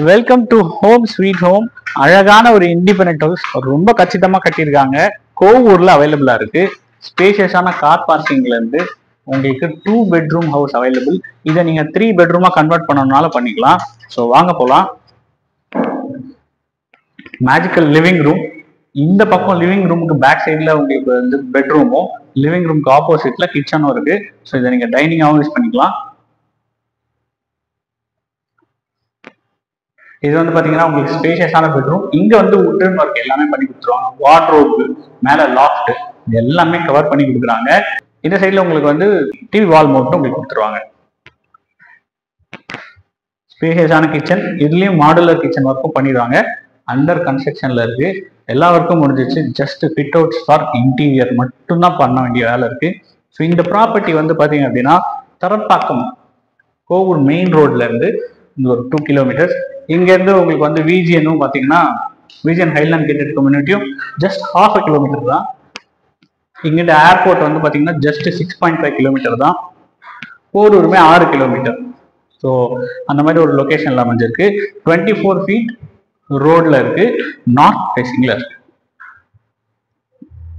Welcome to home sweet home. அழகான ஒரு independent house ரொம்ப கச்சிதமா கட்டியிருக்காங்க. கோவூர்ல அவைலபிளா இருக்கு. ஸ்பேஷியஸான கார் பார்க்கிங்ல இருந்து உங்களுக்கு 2 பெட்ரூம் ஹவுஸ் அவைலபிள். இதை நீங்க 3 பெட்ரூமா கன்வெர்ட் பண்ணணும்னாலும் பண்ணிக்கலாம். ஸோ வாங்க போலாம். Magical living room. இந்த பக்கம் லிவிங் ரூமுக்கு பேக் சைட்ல உங்களுக்கு வந்து பெட்ரூமும், லிவிங் ரூமுக்கு ஆப்போசிட்ல கிச்சனும் இருக்கு. ஸோ இதை நீங்க டைனிங்காகவும் யூஸ் பண்ணிக்கலாம். இது வந்து பாத்தீங்கன்னா உங்களுக்கு ஸ்பேஷியஸான பெட்ரூம். இங்க வந்து உட்டன் ஒர்க் எல்லாமே பண்ணி கொடுத்துருவாங்க. வார்ட்ரோப், மேல லாஃப்ட் எல்லாமே கவர் பண்ணி கொடுக்குறாங்க. இந்த சைட்ல உங்களுக்கு வந்து டிவி வால் மவுண்ட்டும் உங்களுக்கு கொடுத்துருவாங்க. ஸ்பேஷியஸான கிச்சன். இதுலயும் மாடுலர் கிச்சன் ஒர்க்கும் பண்ணிடுவாங்க. அண்டர் கன்ஸ்ட்ரக்ஷன்ல இருக்கு. எல்லா ஒர்க்கும் முடிஞ்சிச்சு. Just fit outs for interior மட்டும்தான் பண்ண வேண்டிய வேலை இருக்கு. ஸோ இந்த ப்ராப்பர்ட்டி வந்து பாத்தீங்க அப்படின்னா தரப்பாக்கம் கோவூர் மெயின் ரோட்ல இருந்து இந்த ஒரு 2 கிலோமீட்டர்ஸ். இங்க இருந்து உங்களுக்கு வந்து விஜிஎனும் பாத்தீங்கன்னா விஜிஎன் ஹைலாண்ட் கேட்டட் கம்யூனிட்டியும் ஜஸ்ட் 1/2 கிலோமீட்டர் தான். இங்கிட்ட ஏர்போர்ட் வந்து பாத்தீங்கன்னா ஜஸ்ட் 6.5 கிலோமீட்டர் தான். போரூருமே 6 கிலோமீட்டர். ஸோ அந்த மாதிரி ஒரு லொகேஷன்ல அமைஞ்சிருக்கு. 24 ஃபீட் ரோட்ல இருக்கு. நார்த் ஃபேசிங்ல இருக்கு.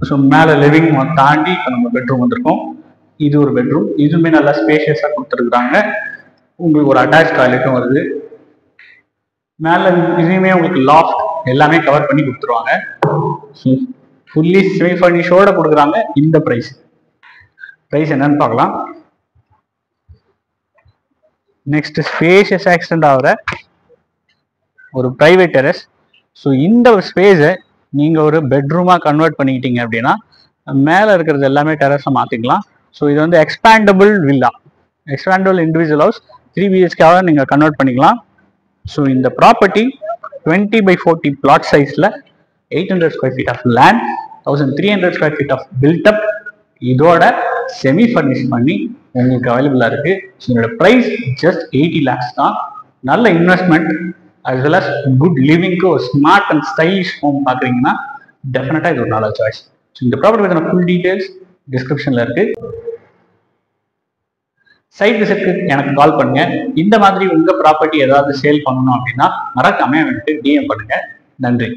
ஸோ மேல லிவிங் தாண்டி இப்போ நம்ம பெட்ரூம் வந்திருக்கோம். இது ஒரு பெட்ரூம். இதுவுமே நல்லா ஸ்பேஷியஸா கொடுத்துருக்குறாங்க. உங்களுக்கு ஒரு அட்டாச் டாய்லெட்டும் வருது. மேல இதுவுமே உங்களுக்கு லாஃப்ட் எல்லாமே கவர் பண்ணி கொடுத்துருவாங்க. ஃபுல்லி செமி ஃபர்னிஷோட கொடுக்குறாங்க. இந்த பிரைஸ் என்னன்னு பார்க்கலாம். நெக்ஸ்ட் ஸ்பேஷியஸா எக்ஸ்டெண்ட் ஆகிற ஒரு பிரைவேட் டெரஸ். ஸோ இந்த ஸ்பேஸை நீங்க ஒரு பெட்ரூமா கன்வெர்ட் பண்ணிக்கிட்டீங்க அப்படின்னா மேல இருக்கிறது எல்லாமே டெரஸை மாத்திக்கலாம். ஸோ இது வந்து expandable villa, expandable individual house 3 BHK நீங்க கன்வெர்ட் பண்ணிக்கலாம். ஸோ இந்த ப்ராப்பர்ட்டி 20/40 பிளாட் சைஸ்ல 800 square feet of land, 1300 square feet of built up, இதோட செமி ஃபர்னிஷ் பண்ணி உங்களுக்கு அவைலபிளா இருக்கு. ஸோ இதோட ப்ரைஸ் ஜஸ்ட் 80 lakhs தான். நல்ல investment as well as good லிவிங்க்கு ஒரு ஸ்மார்ட் அண்ட் ஸ்டைலிஷ் ஹோம் பார்க்குறீங்கன்னா டெஃபினட்டா இது ஒரு நல்ல சாய்ஸ். ஸோ இந்த ப்ராப்பர்ட்டி பற்றின ஃபுல் டீடைல்ஸ் டிஸ்கிரிப்ஷன்ல இருக்கு. சைட் விசிட்க்கு எனக்கு கால் பண்ணுங்க. இந்த மாதிரி உங்க ப்ராப்பர்ட்டி ஏதாவது சேல் பண்ணணும் அப்படின்னா மறக்காம எனக்கு DM பண்ணுங்க. நன்றி.